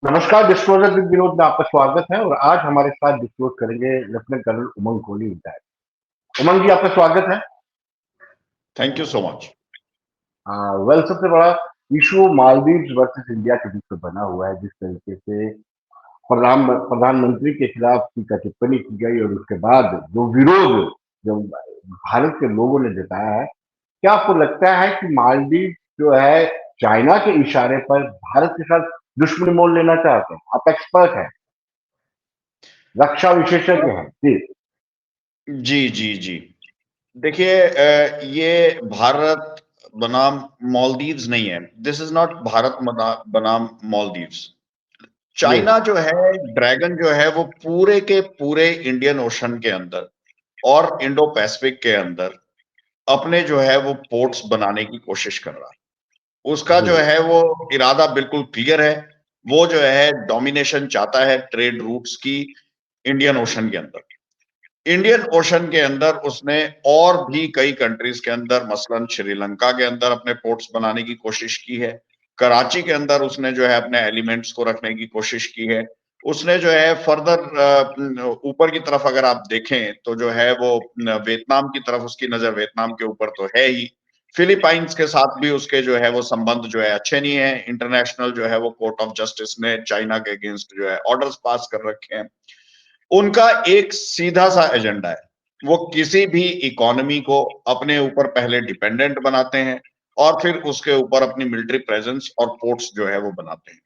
नमस्कार, disclosure with Vinod में आपका स्वागत है और आज हमारे साथ डिस्क्लोज करेंगे लेफ्टिनेंट कर्नल उमंग कोहली रिटायर्ड। उमंग जी, आपका स्वागत है। Thank you so much. Well, सबसे बड़ा इशू मालदीव वर्सेस इंडिया के बीच में बना हुआ है। जिस तरीके से प्रधानमंत्री के खिलाफ टीका टिप्पणी की गई और उसके बाद जो विरोध जो भारत के लोगों ने जताया है, क्या आपको लगता है कि मालदीव जो है चाइना के इशारे पर भारत के साथ दुश्मनी मोल लेना चाहते हैं? आप एक्सपर्ट हैं, रक्षा विशेषज्ञ हैं जी। जी जी जी। देखिए, ये भारत बनाम मालदीव्स नहीं है। दिस इज नॉट भारत बनाम मालदीव्स। जी चाइना जो है, ड्रैगन जो है, वो पूरे के पूरे इंडियन ओशन के अंदर और इंडो पैसिफिक के अंदर अपने जो है वो पोर्ट्स बनाने की कोशिश कर रहा है। उसका जी जो है वो इरादा बिल्कुल क्लियर है। वो जो है डोमिनेशन चाहता है ट्रेड रूट्स की इंडियन ओशन के अंदर। इंडियन ओशन के अंदर उसने और भी कई कंट्रीज के अंदर, मसलन श्रीलंका के अंदर अपने पोर्ट्स बनाने की कोशिश की है। कराची के अंदर उसने जो है अपने एलिमेंट्स को रखने की कोशिश की है। उसने जो है फर्दर ऊपर की तरफ अगर आप देखें तो जो है वो वियतनाम की तरफ उसकी नजर, वियतनाम के ऊपर तो है ही। फिलीपाइंस के साथ भी उसके जो है वो संबंध जो है अच्छे नहीं है। इंटरनेशनल जो है वो कोर्ट ऑफ जस्टिस ने चाइना के अगेंस्ट जो है ऑर्डर्स पास कर रखे हैं। उनका एक सीधा सा एजेंडा है। वो किसी भी इकोनॉमी को अपने ऊपर पहले डिपेंडेंट बनाते हैं और फिर उसके ऊपर अपनी मिलिट्री प्रेजेंस और पोर्ट्स जो है वो बनाते हैं।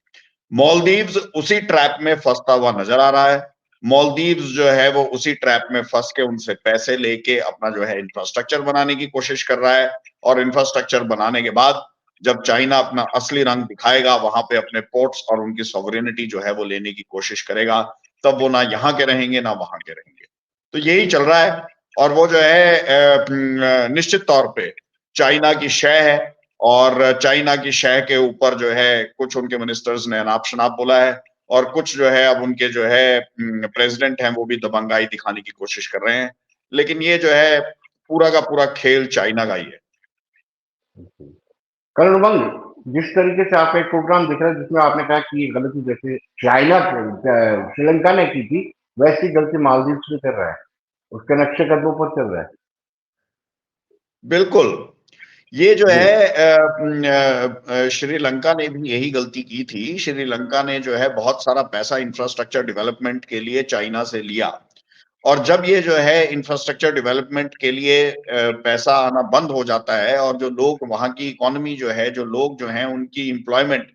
मालदीव्स उसी ट्रैप में फंसता हुआ नजर आ रहा है। मालदीव्स जो है वो उसी ट्रैप में फंस के उनसे पैसे लेके अपना जो है इंफ्रास्ट्रक्चर बनाने की कोशिश कर रहा है। और इंफ्रास्ट्रक्चर बनाने के बाद जब चाइना अपना असली रंग दिखाएगा, वहां पे अपने पोर्ट्स और उनकी सॉवरेनिटी जो है वो लेने की कोशिश करेगा, तब वो ना यहाँ के रहेंगे ना वहां के रहेंगे। तो यही चल रहा है। और वो जो है निश्चित तौर पे चाइना की शय है। और चाइना की शय के ऊपर जो है कुछ उनके मिनिस्टर्स ने अनाप शनाप बोला है। और कुछ जो है अब उनके जो है प्रेसिडेंट हैं वो भी दबंगाई दिखाने की कोशिश कर रहे हैं। लेकिन ये जो है पूरा का पूरा खेल चाइना का ही है। करण उमंग, जिस तरीके से आप एक प्रोग्राम देख रहे हैं जिसमें आपने कहा कि ये गलती जैसे श्रीलंका ने की थी, वैसी गलती मालदीव से कर रहा है, उसके नक्शे कदमों पर चल रहा है। बिल्कुल। ये जो जी है श्रीलंका ने भी यही गलती की थी। श्रीलंका ने जो है बहुत सारा पैसा इंफ्रास्ट्रक्चर डेवलपमेंट के लिए चाइना से लिया। और जब ये जो है इंफ्रास्ट्रक्चर डेवलपमेंट के लिए पैसा आना बंद हो जाता है और जो लोग, वहां की इकोनॉमी जो है, जो लोग जो हैं उनकी एम्प्लॉयमेंट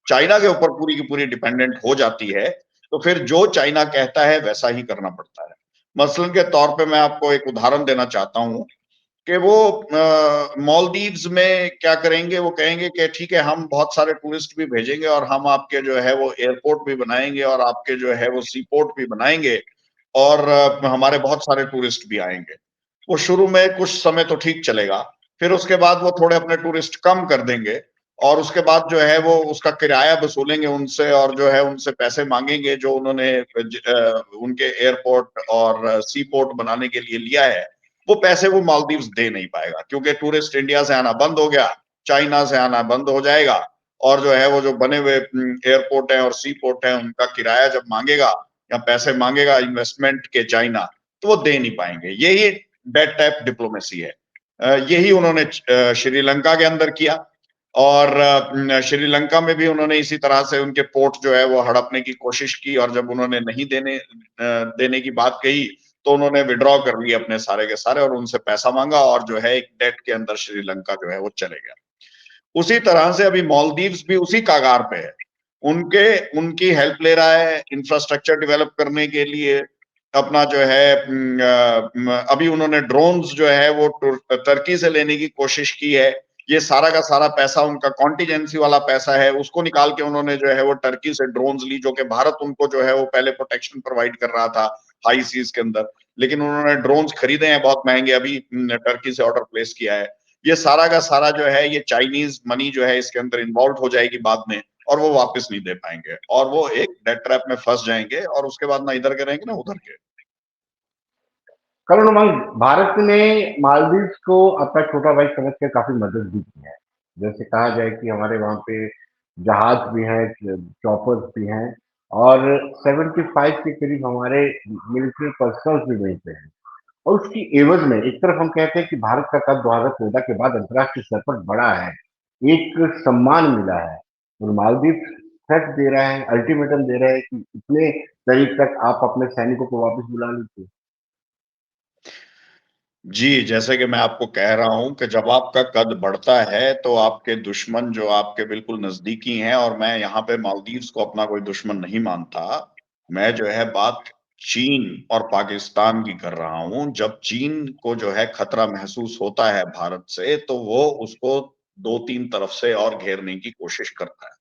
चाइना के ऊपर पूरी की पूरी डिपेंडेंट हो जाती है, तो फिर जो चाइना कहता है वैसा ही करना पड़ता है। मसलन के तौर पे मैं आपको एक उदाहरण देना चाहता हूँ कि वो मालदीव्स में क्या करेंगे। वो कहेंगे कि ठीक है, हम बहुत सारे टूरिस्ट भी भेजेंगे और हम आपके जो है वो एयरपोर्ट भी बनाएंगे और आपके जो है वो सी पोर्ट भी बनाएंगे और हमारे बहुत सारे टूरिस्ट भी आएंगे। वो शुरू में कुछ समय तो ठीक चलेगा, फिर उसके बाद वो थोड़े अपने टूरिस्ट कम कर देंगे और उसके बाद जो है वो उसका किराया वसूलेंगे उनसे और जो है उनसे पैसे मांगेंगे जो उन्होंने उनके एयरपोर्ट और सी पोर्ट बनाने के लिए लिया है। वो पैसे वो मालदीव्स दे नहीं पाएगा क्योंकि टूरिस्ट इंडिया से आना बंद हो गया, चाइना से आना बंद हो जाएगा। और जो है वो जो बने हुए एयरपोर्ट है और सी पोर्ट है, उनका किराया जब मांगेगा या पैसे मांगेगा इन्वेस्टमेंट के चाइना, तो वो दे नहीं पाएंगे। यही डेट टाइप डिप्लोमेसी है। यही उन्होंने श्रीलंका के अंदर किया। और श्रीलंका में भी उन्होंने इसी तरह से उनके पोर्ट जो है वो हड़पने की कोशिश की और जब उन्होंने नहीं देने की बात कही तो उन्होंने विड्रॉ कर लिए अपने सारे के सारे और उनसे पैसा मांगा और जो है एक डेट के अंदर श्रीलंका जो है वो चले गया। उसी तरह से अभी मालदीव्स भी उसी कागार पे है। उनके उनकी हेल्प ले रहा है इंफ्रास्ट्रक्चर डेवलप करने के लिए। अपना जो है अभी उन्होंने ड्रोन्स जो है वो तुर्की से लेने की कोशिश की है। ये सारा का सारा पैसा उनका कॉन्टीजेंसी वाला पैसा है, उसको निकाल के उन्होंने जो है वो टर्की से ड्रोन्स ली, जो कि भारत उनको जो है वो पहले प्रोटेक्शन प्रोवाइड कर रहा था हाई सीज के अंदर। लेकिन उन्होंने ड्रोन्स खरीदे हैं बहुत महंगे, अभी टर्की से ऑर्डर प्लेस किया है। ये सारा का सारा जो है ये चाइनीज मनी जो है इसके अंदर इन्वॉल्व हो जाएगी बाद में और वो वापस नहीं दे पाएंगे और वो एक डेट ट्रैप में फंस जाएंगे और उसके बाद ना इधर के रहेंगे ना उधर के। करण उमंग, भारत ने मालदीव को अपना छोटा भाई समझ कर काफी मदद भी की है। जैसे कहा जाए कि हमारे वहां पे जहाज भी हैं, चॉपर्स भी हैं, और 75 के करीब हमारे मिलिट्री पर्सनल्स भी वहीं पे हैं। और उसकी एवज में एक तरफ हम कहते हैं कि भारत का कद 2014 के बाद अंतर्राष्ट्रीय स्तर पर बढ़ा है, एक सम्मान मिला है, और मालदीव थ्रेट दे रहा है, अल्टीमेटम दे रहा है कि इतने तारीख तक आप अपने सैनिकों को वापस बुला लीजिए। जी, जैसे कि मैं आपको कह रहा हूँ कि जब आपका कद बढ़ता है, तो आपके दुश्मन जो आपके बिल्कुल नज़दीकी हैं, और मैं यहाँ पे मालदीव्स को अपना कोई दुश्मन नहीं मानता। मैं जो है बात चीन और पाकिस्तान की कर रहा हूँ। जब चीन को जो है खतरा महसूस होता है भारत से, तो वो उसको 2-3 तरफ से और घेरने की कोशिश करता है।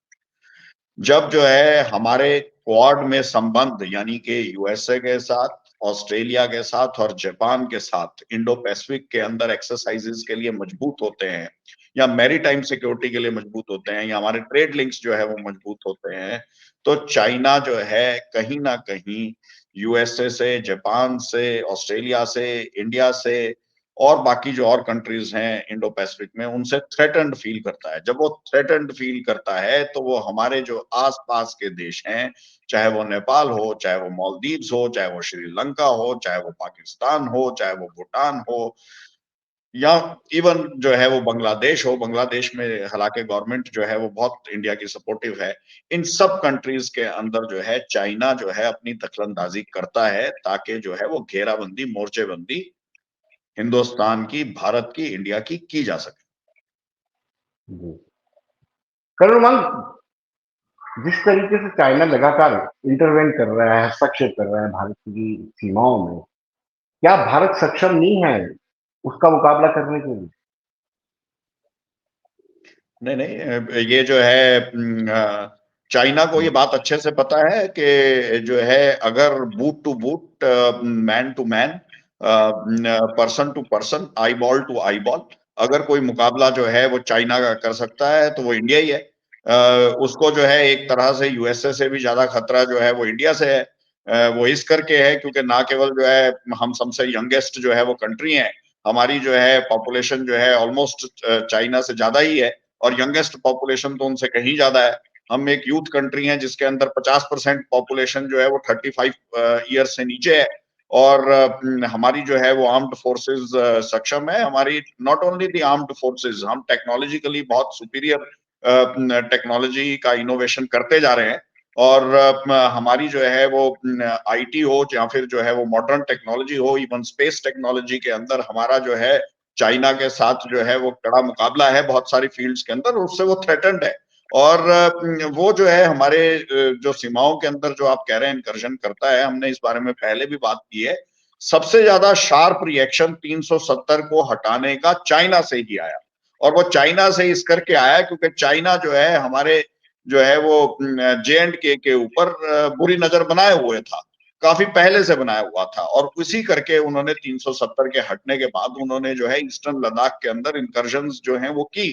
जब जो है हमारे क्वाड में संबंध, यानी कि यूएसए के साथ, ऑस्ट्रेलिया के साथ और जापान के साथ इंडो पैसिफिक के अंदर एक्सरसाइजेज के लिए मजबूत होते हैं, या मैरीटाइम सिक्योरिटी के लिए मजबूत होते हैं, या हमारे ट्रेड लिंक्स जो है वो मजबूत होते हैं, तो चाइना जो है कहीं ना कहीं यूएसए से, जापान से, ऑस्ट्रेलिया से, इंडिया से और बाकी जो और कंट्रीज हैं इंडो पैसिफिक में, उनसे थ्रेटन्ड फील करता है। जब वो थ्रेटन्ड फील करता है, तो वो हमारे जो आस-पास के देश हैं, चाहे वो नेपाल हो, चाहे वो मालदीव्स हो, चाहे वो श्रीलंका हो, चाहे वो पाकिस्तान हो, चाहे वो भूटान हो, या इवन जो है वो बांग्लादेश हो। बांग्लादेश में हालांकि गवर्नमेंट जो है वो बहुत इंडिया की सपोर्टिव है। इन सब कंट्रीज के अंदर जो है चाइना जो है अपनी दखलंदाजी करता है, ताकि जो है वो घेराबंदी, मोर्चेबंदी हिंदुस्तान की, भारत की, इंडिया की जा सके। जी। करुणमल, जिस तरीके से चाइना लगातार इंटरवेन कर रहा है, हस्तक्षेप कर रहा है भारत की सीमाओं में, क्या भारत सक्षम नहीं है उसका मुकाबला करने के लिए? नहीं, नहीं, ये जो है चाइना को ये बात अच्छे से पता है कि जो है अगर boot to boot, man to man, person to person, eyeball to eyeball, अगर कोई मुकाबला जो है वो चाइना का कर सकता है, तो वो इंडिया ही है। उसको जो है एक तरह से यूएसए से भी ज्यादा खतरा जो है वो इंडिया से है। वो इस करके है क्योंकि ना केवल जो है हम सबसे यंगेस्ट जो है वो कंट्री है, हमारी जो है पॉपुलेशन जो है ऑलमोस्ट चाइना से ज्यादा ही है, और यंगेस्ट पॉपुलेशन तो उनसे कहीं ज्यादा है। हम एक यूथ कंट्री हैं जिसके अंदर 50% पॉपुलेशन जो है वो 35 ईयर से नीचे है, और हमारी जो है वो आर्म्ड फोर्सेस सक्षम है। हमारी not only the armed forces, हम टेक्नोलॉजिकली बहुत सुपीरियर टेक्नोलॉजी का इनोवेशन करते जा रहे हैं, और हमारी जो है वो आईटी हो या फिर जो है वो मॉडर्न टेक्नोलॉजी हो, इवन स्पेस टेक्नोलॉजी के अंदर हमारा जो है चाइना के साथ जो है वो कड़ा मुकाबला है बहुत सारी फील्ड्स के अंदर, उससे वो थ्रेटन्ड है। और वो जो है हमारे जो सीमाओं के अंदर जो आप कह रहे हैं इनकर्जन करता है, हमने इस बारे में पहले भी बात की है। सबसे ज्यादा शार्प रिएक्शन 370 को हटाने का चाइना से ही आया, और वो चाइना से इस करके आया क्योंकि चाइना जो है हमारे जो है वो जे के ऊपर बुरी नजर बनाए हुए था, काफी पहले से बनाया हुआ था, और उसी करके उन्होंने 370 के हटने के बाद उन्होंने जो है ईस्टर्न लद्दाख के अंदर इंकर्जन्स जो हैं वो की,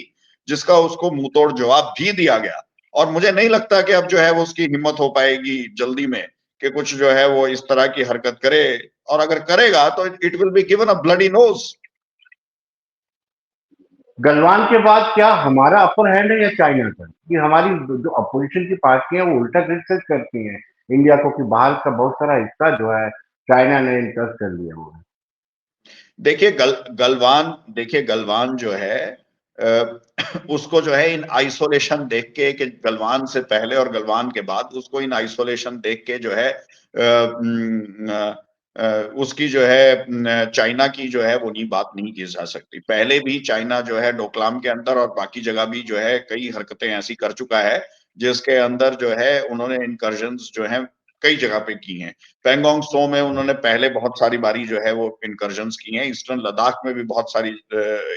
जिसका उसको मुंहतोड़ जवाब भी दिया गया। और मुझे नहीं लगता कि अब जो है वो उसकी हिम्मत हो पाएगी जल्दी में कि कुछ जो है वो इस तरह की हरकत करे, और अगर करेगा तो it will be given a bloody nose. Galwan के बाद क्या हमारा अपर हैंड है या चाइना का? कि हमारी जो अपोजिशन की पार्टी है वो उल्टा क्रिटिसाइज करती हैं इंडिया को कि बाहर का बहुत सारा हिस्सा जो है चाइना ने इंटरेस्ट कर लिया हुआ है। देखिए गलवान जो है उसको जो है इन आइसोलेशन देख के, कि गलवान से पहले और गलवान के बाद, उसको इन आइसोलेशन देख के जो है उसकी जो है चाइना की जो है वो नहीं बात नहीं की जा सकती। पहले भी चाइना जो है डोकलाम के अंदर और बाकी जगह भी जो है कई हरकतें ऐसी कर चुका है, जिसके अंदर जो है उन्होंने इनकर्जन्स जो है कई जगह पे की हैं। पेंगोंग त्सो में उन्होंने पहले बहुत सारी बारी जो है वो इनकर्जन्स की हैं। ईस्टर्न लद्दाख में भी बहुत सारी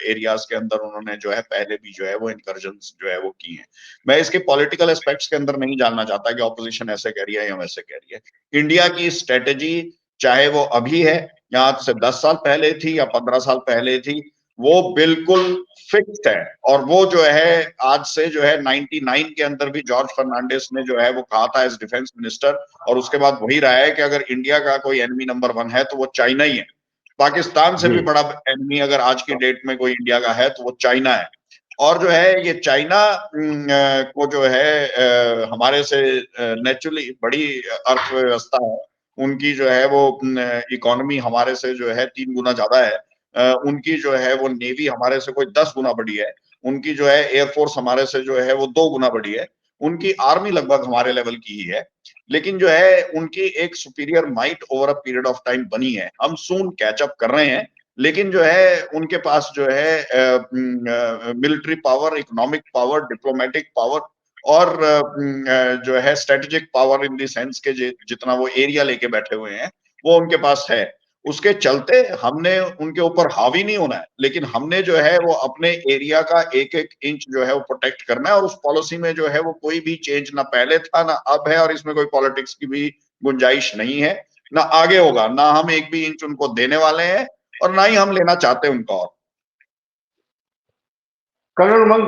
एरियाज के अंदर उन्होंने जो है पहले भी जो है वो इनकर्जन्स जो है वो की हैं। मैं इसके पॉलिटिकल एस्पेक्ट्स के अंदर नहीं जानना चाहता कि ऑपोजिशन ऐसे कह रही है या वैसे कह रही है। इंडिया की स्ट्रेटेजी, चाहे वो अभी है या आज से 10 साल पहले थी या 15 साल पहले थी, वो बिल्कुल फिक्स्ड है। और वो जो है आज से जो है 99 के अंदर भी जॉर्ज फर्नांडिस ने जो है वो कहा था एज डिफेंस मिनिस्टर, और उसके बाद वही रहा है कि अगर इंडिया का कोई एनिमी नंबर 1 है तो वो चाइना ही है। पाकिस्तान से जी। भी बड़ा एनिमी अगर आज की डेट में कोई इंडिया का है तो वो चाइना है। और जो है ये चाइना को जो है हमारे से नेचुरली बड़ी अर्थव्यवस्था है। उनकी जो है वो इकोनॉमी हमारे से जो है 3 गुना ज़्यादा है। उनकी जो है वो नेवी हमारे से कोई 10 गुना बड़ी है। उनकी जो है एयर फोर्स हमारे से जो है वो 2 गुना बड़ी है। उनकी आर्मी लगभग हमारे लेवल की ही है। लेकिन जो है उनकी एक superior might over a period of time बनी है। हम सून कैच अप कर रहे हैं, लेकिन जो है उनके पास जो है military power, economic power, diplomatic power और जो है strategic power in the sense के जितना वो एरिया लेके बैठे हुए हैं, वो उनके पास है। उसके चलते हमने उनके ऊपर हावी नहीं होना है, लेकिन हमने जो है वो अपने एरिया का एक-एक इंच जो है वो प्रोटेक्ट करना है और उस पॉलिसी में जो है वो कोई भी चेंज ना पहले था, ना अब है और इसमें कोई पॉलिटिक्स की भी गुंजाइश नहीं है, ना आगे होगा, ना हम एक भी इंच उनको देने वाले हैं और ना ही हम लेना चाहते हैं उनका और। कर्नल उमंग,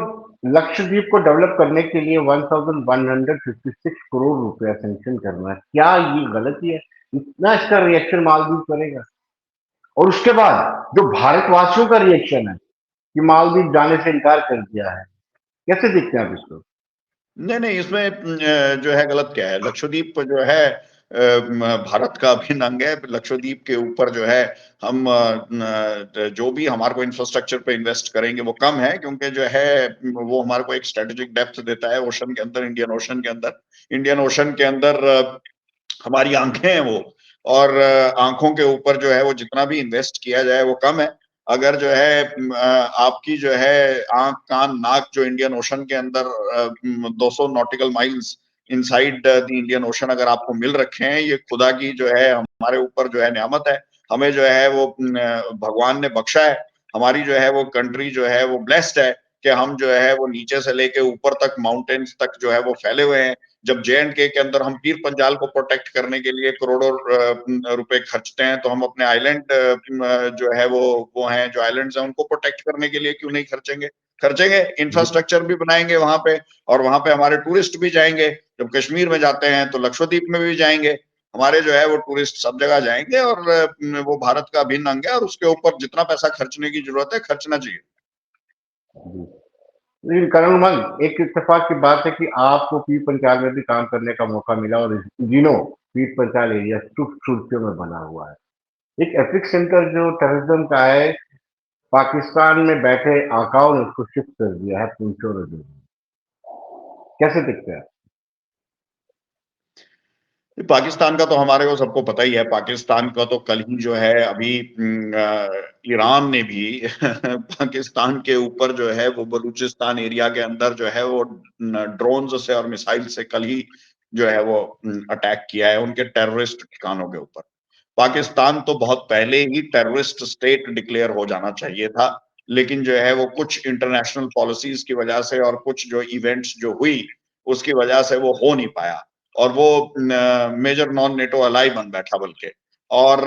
लक्षद्वीप को डेवलप करने के लिए 1156 करोड़ रुपया सैंक्शन करना, क्या ये गलती है? इतना इसका रिएक्शन मालदीव करेगा? और उसके बाद जो भारतवासियों का रिएक्शन है कि मालदीव जाने से इनकार कर दिया है, कैसे देखते हैं आप इसको? नहीं, नहीं, इसमें जो है गलत क्या है? लक्षद्वीप जो है भारत का अभिन्न अंग है। लक्षद्वीप के ऊपर जो है हम जो भी हमारे को इंफ्रास्ट्रक्चर पे इन्वेस्ट करेंगे वो कम है, क्योंकि जो है वो हमारे को एक स्ट्रेटेजिक डेप्थ देता है ओशन के अंदर, इंडियन ओशन के अंदर। इंडियन ओशन के अंदर हमारी आँखें हैं वो, और आँखों के ऊपर जो है वो जितना भी इन्वेस्ट किया जाए वो कम है। अगर जो है आपकी जो है आँख, कान, नाक जो इंडियन ओशन के अंदर 200 nautical miles inside the Indian ocean अगर आपको मिल रखे हैं, ये खुदा की जो है हमारे ऊपर जो है नेमत है। हमें जो है वो भगवान ने बख्शा है। हमारी जो है वो कंट्री जो है वो ब्लेस्ड है कि हम जो है वो नीचे से लेके ऊपर तक माउंटेन्स तक जो है वो फैले हुए हैं। जब जे-एंड-के के अंदर हम पीर पंजाल को प्रोटेक्ट करने के लिए करोड़ों रुपए खर्चते हैं, तो हम अपने आइलैंड जो है वो हैं, जो आइलैंड्स हैं, उनको प्रोटेक्ट करने के लिए क्यों नहीं खर्चेंगे? खर्चेंगे, इंफ्रास्ट्रक्चर भी बनाएँगे वहाँ पे और वहाँ पे हमारे टूरिस्ट भी जाएँगे। जब कश्मीर में जाते हैं, तो लक्षद्वीप में भी जाएँगे। हमारे जो है वो टूरिस्ट सब जगह जाएँगे और वो भारत का अभिन्न अंग है और उसके ऊपर जितना पैसा खर्चने की ज़रूरत है, खर्चना चाहिए। जी। लेकिन कर्नल उमंग, एक इत्तेफाक की बात है कि आपको पीर पंचाल में भी काम करने का मौका मिला और इन दिनों पीर पंचाल एरिया सुख सुर्खियों में बना हुआ है। एक एपिक सेंटर जो टेररिज्म का है, पाकिस्तान में बैठे आकाओं ने उसको शिफ्ट कर दिया है पुंछ और रजौरी में। कैसे दिखता है? पाकिस्तान का तो हमारे को सबको पता ही है। पाकिस्तान का तो कल ही जो है अभी ईरान ने भी पाकिस्तान के ऊपर जो है वो बलूचिस्तान एरिया के अंदर जो है वो ड्रोन्स से और मिसाइल से कल ही जो है वो अटैक किया है उनके टेररिस्ट ठिकानों के ऊपर। पाकिस्तान तो बहुत पहले ही टेररिस्ट स्टेट डिक्लेयर हो जाना चाहिए था, लेकिन जो है वो कुछ इंटरनेशनल पॉलिसीज की वजह से और कुछ जो इवेंट्स जो हुई, उसकी वजह से वो हो नहीं पाया। और वो मेजर नॉन नेटो अलाई बन बैठा बल्कि। और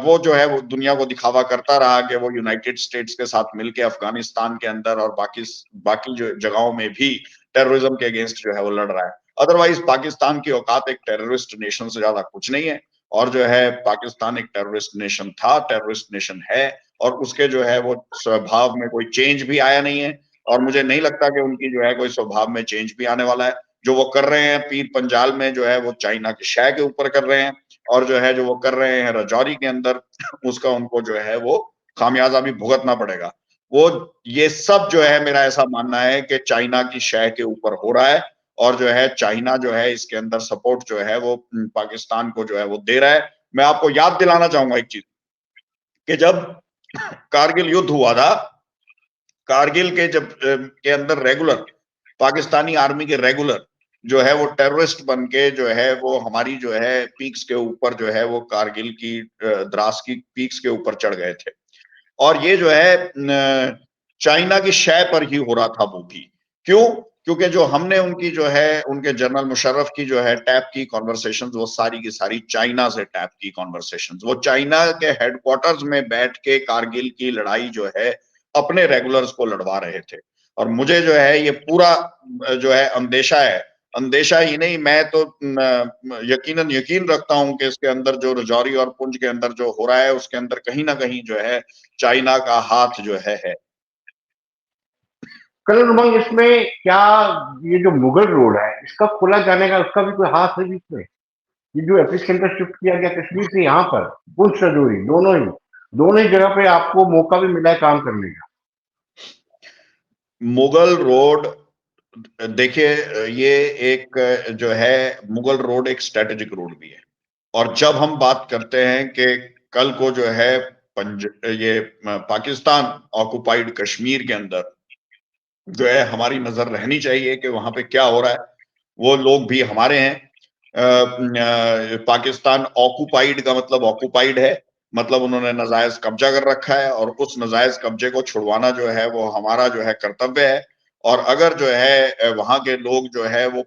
वो जो है वो दुनिया को दिखावा करता रहा कि वो यूनाइटेड स्टेट्स के साथ मिलके अफगानिस्तान के अंदर और बाकी जो जगहों में भी टेररिज्म के अगेंस्ट जो है वो लड़ रहा है। अदरवाइज पाकिस्तान की औकात एक टेररिस्ट नेशन से ज्यादा कुछ नहीं है। और जो है पाकिस्तान एक टेररिस्ट नेशन था, टेररिस्ट नेशन है और उसके जो है वो स्वभाव में कोई चेंज भी आया नहीं है और मुझे नहीं लगता कि उनकी जो है कोई स्वभाव में चेंज भी आने वाला है। जो वो कर रहे हैं पीर पंजाल में जो है वो चाइना के शह के ऊपर कर रहे हैं और जो है जो वो कर रहे हैं राजौरी के अंदर उसका उनको जो है वो खामियाजा भी भुगतना पड़ेगा। वो ये सब जो है मेरा ऐसा मानना है कि चाइना की शह के ऊपर हो रहा है और जो है चाइना जो है इसके अंदर सपोर्ट जो है वो पाकिस्तान को जो है वो दे रहा है। मैं आपको याद दिलाना चाहूंगा एक चीज कि जब कारगिल युद्ध हुआ था, कारगिल के जब के अंदर रेगुलर पाकिस्तानी आर्मी के रेगुलर जो है वो टेररिस्ट बन के जो है वो हमारी जो है पीक्स के ऊपर जो है वो कारगिल की द्रास की पीक्स के ऊपर चढ़ गए थे और ये जो है चाइना की शय पर ही हो रहा था वो भी। क्यों? क्योंकि जो हमने उनकी जो है उनके जनरल मुशर्रफ की जो है टैप की कॉन्वर्सेशन वो सारी की सारी चाइना से टैप की कॉन्वर्सेशन, वो चाइना के हेडक्वार्टर्स में बैठ के कारगिल की लड़ाई जो है अपने रेगुलर्स को लड़वा रहे थे। और मुझे जो है ये पूरा जो है अंदेशा है, अंदेशा ही नहीं मैं तो यकीनन यकीन रखता हूं कि इसके अंदर जो रजौरी और पुंछ के अंदर जो हो रहा है उसके अंदर कहीं ना कहीं जो है चाइना का हाथ जो है। कर्नल उमंग, इसमें क्या ये जो मुगल रोड है इसका खोला जाने का उसका भी कोई हाथ है बीच में? ये जो एपी सेंटर शिफ्ट किया गया कश्मीर से यहाँ पर, पुंछ रजौरी, दोनों ही जगह पे आपको मौका भी मिला है काम करने का। मुगल रोड, देखिए, ये एक जो है मुगल रोड एक स्ट्रेटेजिक रोड भी है। और जब हम बात करते हैं कि कल को जो है ये पाकिस्तान ऑक्युपाइड कश्मीर के अंदर जो है हमारी नजर रहनी चाहिए कि वहां पे क्या हो रहा है। वो लोग भी हमारे हैं। पाकिस्तान ऑक्युपाइड का मतलब ऑक्युपाइड है, मतलब उन्होंने नाजायज कब्जा कर रखा है, और उस नाजायज कब्जे को छुड़वाना जो है वो हमारा जो है कर्तव्य है। और अगर जो है वहां के लोग जो है वो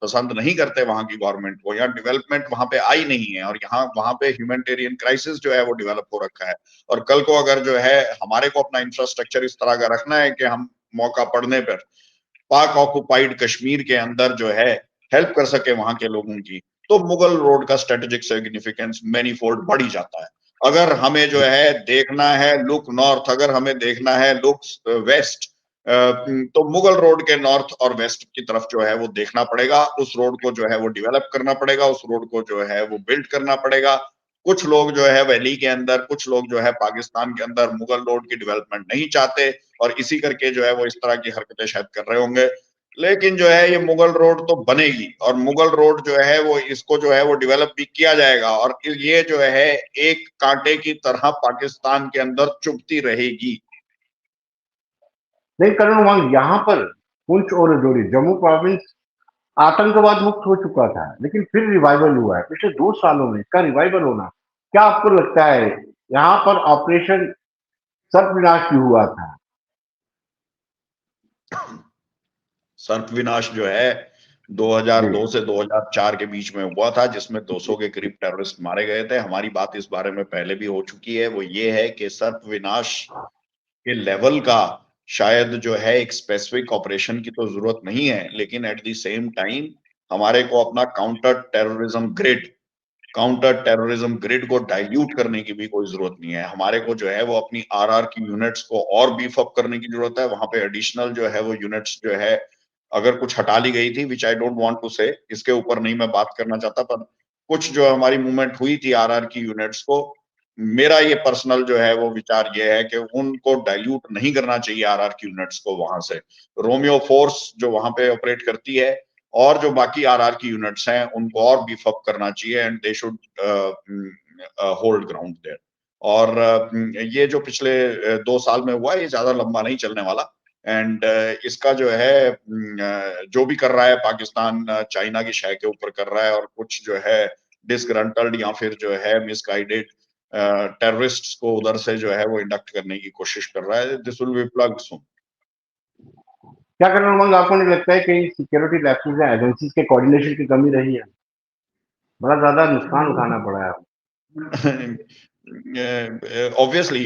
पसंद नहीं करते वहां की गवर्नमेंट को, या डेवलपमेंट वहां पे आई नहीं है, और यहाँ वहां पे ह्यूमैनिटेरियन क्राइसिस जो है वो डेवलप हो रखा है, और कल को अगर जो है हमारे को अपना इंफ्रास्ट्रक्चर इस तरह का रखना है कि हम मौका पड़ने पर पाक ऑक्युपाइड कश्मीर के अंदर जो है हेल्प कर सके वहां के लोगों की, तो मुगल रोड का स्ट्रेटेजिक सिग्निफिकेंस मैनीफोल्ड बढ़ ही जाता है। अगर हमें जो है देखना है लुक नॉर्थ, अगर हमें देखना है लुक वेस्ट, तो मुगल रोड के नॉर्थ और वेस्ट की तरफ जो है वो देखना पड़ेगा। उस रोड को जो है वो डेवलप करना पड़ेगा, उस रोड को जो है वो बिल्ड करना पड़ेगा। कुछ लोग जो है वैली के अंदर, कुछ लोग जो है पाकिस्तान के अंदर मुगल रोड की डेवलपमेंट नहीं चाहते, और इसी करके जो है वो इस तरह की हरकतें शायद कर रहे होंगे। लेकिन जो है ये मुगल रोड तो बनेगी, और मुगल रोड जो है वो इसको जो है वो डेवलप भी किया जाएगा, और ये जो है एक कांटे की तरह पाकिस्तान के अंदर चुभती रहेगी। नहीं कर्नल उमंग, यहाँ पर पुंछ और रजौरी, जम्मू प्रोविंस आतंकवाद मुक्त हो चुका था, लेकिन फिर रिवाइवल हुआ है पिछले 2 सालों में। इसका रिवाइवल होना, क्या आपको लगता है यहाँ पर ऑपरेशन सर्पविनाश भी हुआ था? सर्प विनाश जो है जी। 2002 से 2004 के बीच में हुआ था, जिसमें 200 के करीब टेररिस्ट मारे गए थे। हमारी बात इस बारे में पहले भी हो चुकी है। वो ये है कि सर्प विनाश के लेवल का शायद जो है एक स्पेसिफिक ऑपरेशन की तो जरूरत नहीं है, लेकिन एट द सेम टाइम हमारे को अपना काउंटर टेररिज्म ग्रिड को डाइल्यूट करने की भी कोई जरूरत नहीं है। हमारे को जो है वो अपनी आरआर की यूनिट्स को और बीफ अप करने की जरूरत है। वहां पे एडिशनल जो है वो यूनिट्स जो है अगर कुछ हटा ली गई थी, विच आई डोंट वांट टू से, इसके ऊपर नहीं मैं बात करना चाहता, पर कुछ जो हमारी मूवमेंट हुई थी आरआर की यूनिट्स को, मेरा ये पर्सनल जो है वो विचार ये है कि उनको डाइल्यूट नहीं करना चाहिए आरआर की यूनिट्स को वहां से। रोमियो फोर्स जो वहां पे ऑपरेट करती है, और जो बाकी आरआर की यूनिट्स हैं, उनको और बीफ अप करना चाहिए, and they should hold ground there. और ये जो पिछले 2 साल में हुआ है, ये ज्यादा लंबा नहीं चलने वाला। एंड इसका जो है जो भी कर रहा है पाकिस्तान, चाइना की शय के ऊपर कर रहा है, और कुछ जो है डिसग्रंटल्ड या फिर जो है मिसगाइडेड टेररिस्ट्स को उधर से जो है वो इंडक्ट करने की कोशिश कर रहा है। दिस विल बी प्लग्ड सून। क्या कर्नल उमंग, आपको नहीं लगता है कि सिक्योरिटी लैप्सेस या एजेंसीज के कोऑर्डिनेशन की कमी रही है? बड़ा ज्यादा नुकसान उठाना पड़ा है। ऑब्वियसली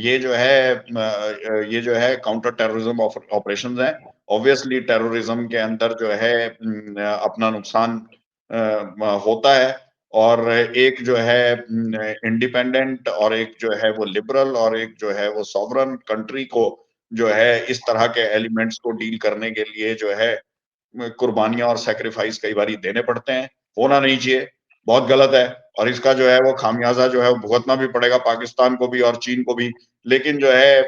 ये जो है काउंटर टेररिज्म ऑपरेशंस हैं। ऑब्वियसली टेररिज्म के अंदर जो है अपना नुकसान होता है, और एक जो है इंडिपेंडेंट, और एक जो है वो लिबरल, और एक जो है वो सॉवरन कंट्री को जो है इस तरह के एलिमेंट्स को डील करने के लिए जो है कुर्बानियां और सेक्रीफाइस कई बार देने पड़ते हैं। होना नहीं चाहिए, बहुत गलत है, और इसका जो है वो खामियाजा जो है वो भुगतना भी पड़ेगा पाकिस्तान को भी और चीन को भी। लेकिन जो है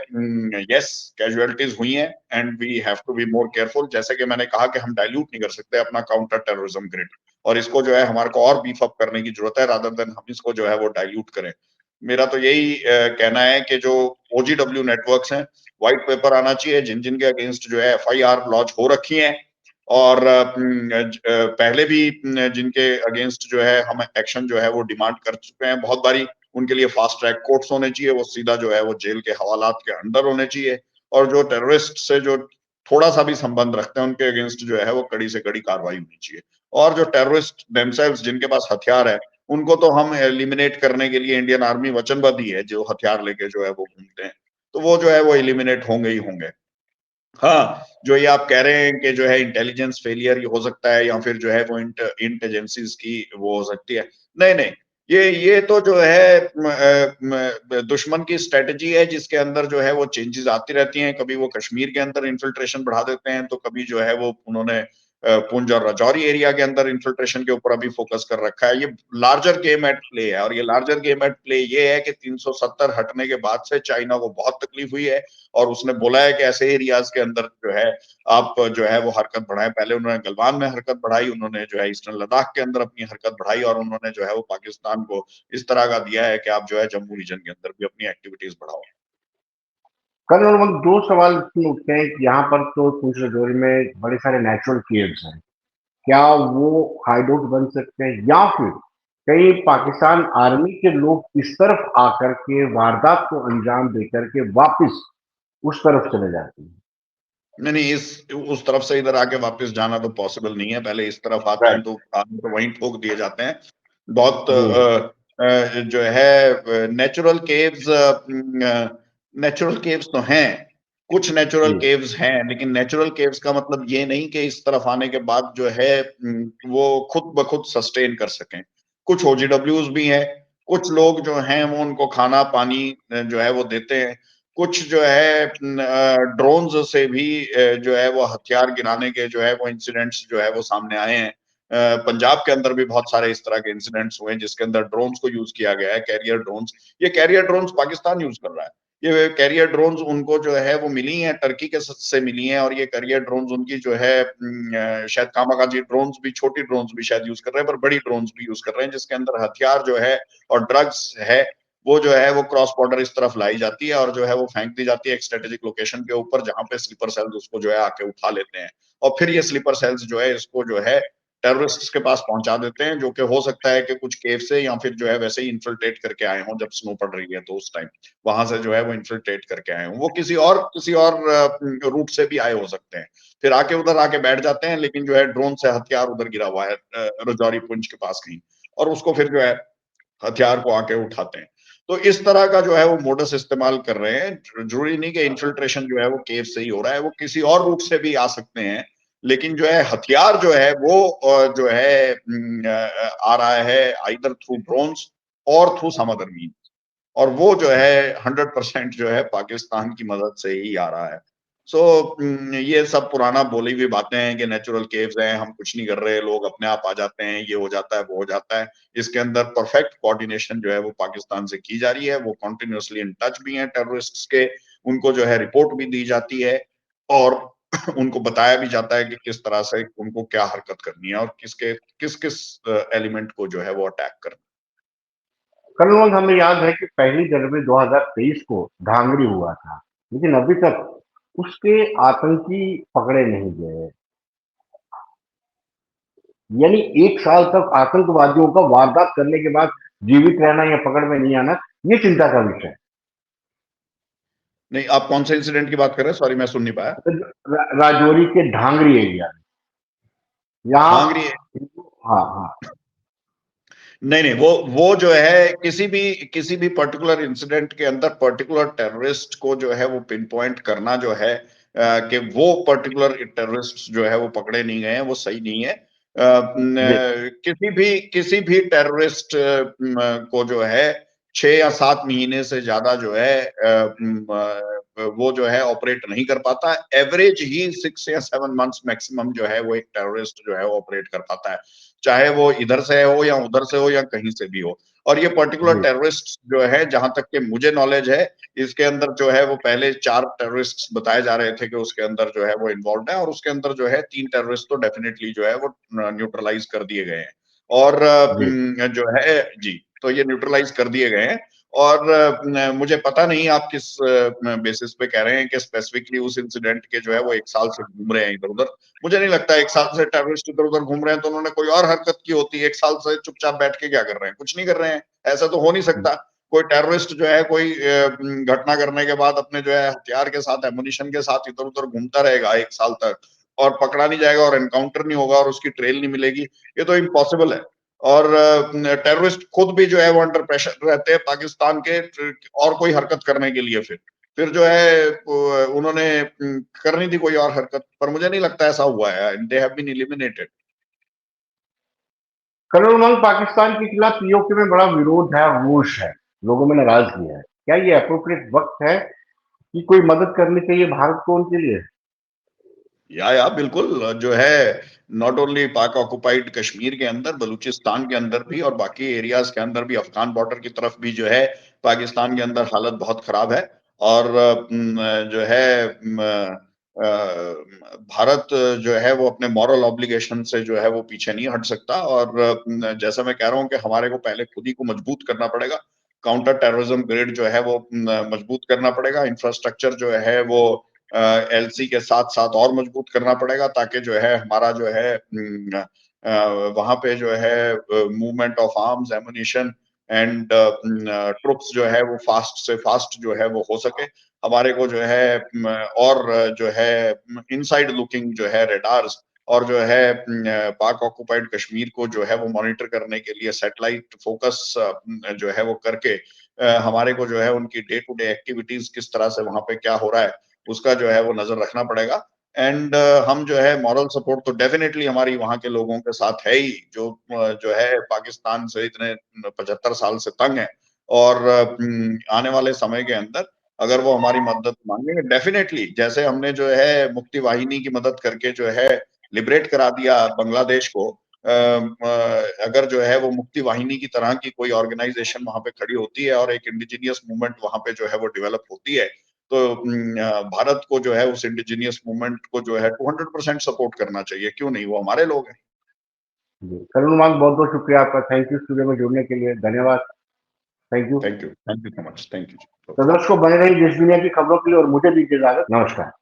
यस, कैजुअलिटीज हुई हैं, and we have to be more careful. जैसे कि मैंने कहा कि हम डाइल्यूट नहीं कर सकते अपना काउंटर टेररिज्म ग्रिड, और इसको जो है हमारे को और बीफ अप करने की जरूरत है, रादर देन हम इसको जो है वो डाइल्यूट करें। मेरा तो यही कहना है कि जो ओजीडब्ल्यू नेटवर्क्स हैं, व्हाइट पेपर आना चाहिए जिन जिन के अगेंस्ट जो है एफआईआर लॉन्च हो रखी है, और पहले भी जिनके अगेंस्ट जो है हम एक्शन जो है वो डिमांड कर चुके हैं बहुत बारी, उनके लिए फास्ट ट्रैक कोर्ट्स होने चाहिए, वो सीधा जो है वो जेल के हवालात के अंदर होने चाहिए। और जो टेररिस्ट से जो थोड़ा सा भी संबंध रखते हैं, उनके अगेंस्ट जो है वो कड़ी से कड़ी कार्रवाई होनी चाहिए। और जो टेररिस्ट देमसेल्व्स जिनके पास हथियार है, उनको तो हम एलिमिनेट करने के लिए इंडियन आर्मी वचनबद्ध ही है, जो हथियार लेके जो है वो घूमते हैं, तो वो जो है वो एलिमिनेट होंगे ही होंगे। हाँ, जो ये आप कह रहे हैं कि जो है इंटेलिजेंस फेलियर हो सकता है, या फिर जो है वो इंट एजेंसीज की वो हो सकती है, नहीं नहीं, ये तो जो है दुश्मन की स्ट्रैटेजी है, जिसके अंदर जो है वो चेंजेस आती रहती हैं। कभी वो कश्मीर के अंदर इन्फिल्ट्रेशन बढ़ा देते हैं, तो कभी जो है वो उन्होंने पुंछ और राजौरी एरिया के अंदर इन्फिल्ट्रेशन के ऊपर अभी फोकस कर रखा है। ये लार्जर गेम एट प्ले है, और ये लार्जर गेम एट प्ले ये है कि 370 हटने के बाद से चाइना को बहुत तकलीफ हुई है, और उसने बोला है कि ऐसे एरियाज के अंदर जो है आप जो है वो हरकत बढ़ाएं। पहले उन्होंने गलवान में हरकत बढ़ाई, उन्होंने जो है ईस्टर्न लद्दाख के अंदर अपनी हरकत बढ़ाई, और उन्होंने जो है वो पाकिस्तान को इस तरह का दिया है कि आप जो है जम्मू रीजन के अंदर भी अपनी एक्टिविटीज बढ़ाओ। कर्नल उमंग, दो सवाल इसमें उठते हैं कि यहाँ पर तो पुंछ राजौरी में बड़े सारे नेचुरल केव्स हैं, क्या वो हाइडआउट बन सकते हैं, या फिर कहीं पाकिस्तान आर्मी के लोग इस तरफ आकर के वारदात को अंजाम देकर के वापस उस तरफ चले जाते हैं? नहीं नहीं, इस उस तरफ से इधर आके वापस जाना तो पॉसिबल नहीं है। पहले इस तरफ आते हैं राइट। तो आदमी तो वहीं ठोक दिए जाते हैं। बहुत जी। जो है नेचुरल केव्स, नेचुरल केव्स तो हैं, कुछ नेचुरल जी। केव्स हैं, लेकिन नेचुरल केव्स का मतलब ये नहीं कि इस तरफ आने के बाद जो है वो खुद ब खुद सस्टेन कर सकें। कुछ ओजीडब्ल्यूज भी हैं, कुछ लोग जो हैं वो उनको खाना पानी जो है वो देते हैं। कुछ जो है ड्रोन्स से भी जो है वो हथियार गिराने के जो है वो इंसिडेंट्स जो है वो सामने आए हैं। पंजाब के अंदर भी बहुत सारे इस तरह के इंसिडेंट्स हुए हैं, जिसके अंदर ड्रोन्स को यूज किया गया है, कैरियर ड्रोन्स। ये कैरियर ड्रोन्स पाकिस्तान यूज कर रहा है। ये कैरियर ड्रोन्स उनको जो है वो मिली हैं, टर्की के से मिली हैं, और ये कैरियर ड्रोन्स उनकी जो है शायद कामाकाजी ड्रोन्स भी, छोटी ड्रोन्स भी शायद यूज कर रहे हैं, पर बड़ी ड्रोन्स भी यूज कर रहे हैं, जिसके अंदर हथियार जो है और ड्रग्स है, वो जो है वो क्रॉस बॉर्डर इस तरफ लाई जाती है, और जो है वो फेंक दी जाती है एक स्ट्रेटेजिक लोकेशन के ऊपर, जहां पे स्लीपर सेल्स उसको जो है आके उठा लेते हैं। और फिर ये स्लीपर सेल्स जो है इसको जो है टेररिस्ट्स के पास पहुंचा देते हैं, जो कि हो सकता है कि कुछ केव से, या फिर जो है वैसे ही इन्फिल्ट्रेट करके आए हों जब स्नो पड़ रही है, तो उस टाइम वहां से जो है वो इन्फिल्ट्रेट करके आए हों। वो किसी और रूट से भी आए हो सकते हैं, फिर आके उधर आके बैठ जाते हैं, लेकिन जो है ड्रोन से हथियार उधर गिरा हुआ है रजौरी पुंछ के पास कहीं, और उसको फिर जो है हथियार को आके उठाते हैं। तो इस तरह का जो है वो मोडस इस्तेमाल कर रहे हैं। जरूरी नहीं कि इन्फिल्ट्रेशन जो है वो केव से ही हो रहा है, वो किसी और रूट से भी आ सकते हैं, लेकिन जो है हथियार जो है वो जो है आ रहा है आइदर थ्रू ड्रोन्स और थ्रू सम अदर मीन, और वो जो है 100% जो है पाकिस्तान की मदद से ही आ रहा है। सो ये सब पुराना बोली हुई बातें हैं कि नेचुरल केव्स हैं, हम कुछ नहीं कर रहे, लोग अपने आप आ जाते हैं, ये हो जाता है, वो हो जाता है। इसके अंदर परफेक्ट कोऑर्डिनेशन जो है वो पाकिस्तान से की जा रही है। वो कंटिन्यूअसली इन टच भी हैं टेररिस्ट्स के, उनको जो है रिपोर्ट भी दी जाती है, और उनको बताया भी जाता है कि किस तरह से उनको क्या हरकत करनी है, और किस किस एलिमेंट को जो है वो अटैक करना। कर्नल, हमें याद है कि 1 जनवरी 2023 को धांगरी हुआ था, लेकिन अभी तक उसके आतंकी पकड़े नहीं गए। यानी 1 साल तक आतंकवादियों का वारदात करने के बाद जीवित रहना या पकड़ में नहीं आना, ये चिंता का विषय नहीं, आप कौन से इंसिडेंट की बात कर रहे हैं? सॉरी, मैं सुन नहीं पाया। है। राजौरी के ढांगरी एरिया में, यहाँ। धांगरी? हाँ, हाँ। नहीं नहीं, वो जो है किसी भी पर्टिकुलर इंसिडेंट के अंदर पर्टिकुलर टेररिस्ट को जो है वो पिन पॉइंट करना जो है कि वो पर्टिकुलर टेररिस्ट जो है वो पकड़े नहीं गए हैं, वो सही नहीं है। जी। किसी भी टेररिस्ट को जो है 6 या 7 महीने से ज्यादा जो है वो जो है ऑपरेट नहीं कर पाता। एवरेज ही 6 या 7 मंथ्स मैक्सिमम जो है वो एक टेररिस्ट जो है वो ऑपरेट कर पाता है, चाहे वो इधर से हो या उधर से हो या कहीं से भी हो। और ये पर्टिकुलर जी। टेररिस्ट जो है, जहां तक के मुझे नॉलेज है, इसके अंदर जो है वो पहले 4 टेररिस्ट बताए जा रहे थे कि उसके अंदर जो है वो इन्वॉल्व है, और उसके अंदर जो है 3 टेररिस्ट तो डेफिनेटली जो है वो न्यूट्रलाइज कर दिए गए हैं। और जी। जो है जी, तो ये न्यूट्रलाइज कर दिए गए हैं। और मुझे पता नहीं आप किस बेसिस पे कह रहे हैं कि स्पेसिफिकली उस इंसिडेंट के जो है वो 1 साल से घूम रहे हैं इधर उधर। मुझे नहीं लगता 1 साल से टेररिस्ट इधर उधर घूम रहे हैं तो उन्होंने कोई और हरकत की होती। 1 साल से चुपचाप बैठ के क्या कर रहे हैं? कुछ नहीं कर रहे हैं, ऐसा तो हो नहीं सकता। कोई टेररिस्ट जो है कोई घटना करने के बाद अपने जो है हथियार के साथ, एमुनिशन के साथ इधर उधर घूमता रहेगा 1 साल तक, और पकड़ा नहीं जाएगा और एनकाउंटर नहीं होगा और उसकी ट्रेल नहीं मिलेगी, ये तो इम्पॉसिबल है। और टेररिस्ट खुद भी जो है वो अंडर प्रेशर रहते हैं पाकिस्तान के और कोई हरकत करने के लिए। फिर जो है उन्होंने करनी थी कोई और हरकत, पर मुझे नहीं लगता ऐसा हुआ है। They have been eliminated. Colonel Umang, Pakistan के खिलाफ पीओके में बड़ा विरोध है, रोष है, लोगों में नाराजगी है। क्या ये अप्रोप्रिएट वक्त है कि कोई मदद करनी चाहिए भारत को उनके लिए? या बिल्कुल जो है नॉट ओनली पाक ऑक्युपाइड कश्मीर के अंदर, बलूचिस्तान के अंदर भी और बाकी एरियाज के अंदर भी, अफगान बॉर्डर की तरफ भी जो है पाकिस्तान के अंदर हालत बहुत खराब है। और जो है भारत जो है वो अपने मॉरल ऑब्लिगेशन से जो है वो पीछे नहीं हट सकता। और जैसा मैं कह रहा हूँ कि हमारे को पहले खुद ही को मजबूत करना पड़ेगा, काउंटर टेररिज्म ग्रिड जो है वो मजबूत करना पड़ेगा, इंफ्रास्ट्रक्चर जो है वो एलसी के साथ साथ और मजबूत करना पड़ेगा, ताकि जो है हमारा जो है वहां पे जो है movement of arms, ammunition and troops जो है वो फास्ट से फास्ट जो है वो हो सके। हमारे को जो है और जो है इनसाइड लुकिंग जो है रेडार्स और जो है पाक ऑक्युपाइड कश्मीर को जो है वो मॉनिटर करने के लिए सैटेलाइट फोकस जो है वो करके हमारे को जो है उनकी डे टू डे एक्टिविटीज किस तरह से वहां पे क्या हो रहा है उसका जो है वो नजर रखना पड़ेगा। एंड हम जो है मॉरल सपोर्ट तो डेफिनेटली हमारी वहां के लोगों के साथ है ही, जो है पाकिस्तान से इतने 75 साल से तंग है। और आने वाले समय के अंदर अगर वो हमारी मदद मांगेंगे डेफिनेटली, जैसे हमने जो है मुक्ति वाहिनी की मदद करके जो है लिबरेट करा दिया बांग्लादेश को, अगर जो है वो मुक्ति वाहिनी की तरह की कोई ऑर्गेनाइजेशन वहां पे खड़ी होती है और एक इंडिजिनियस मूवमेंट वहां पे जो है वो डेवलप होती है, तो भारत को जो है उस इंडिजिनियस मूवमेंट को जो है 200% सपोर्ट करना चाहिए। क्यों नहीं, वो हमारे लोग हैं। कर्नल उमंग, बहुत बहुत शुक्रिया आपका। थैंक यू स्टूडियो में जुड़ने के लिए, धन्यवाद। Thank you. Thank you so much. Thank you. तो दर्शकों, बने रही देश दुनिया की खबरों के लिए और मुझे दीजिए इजाजत। नमस्कार।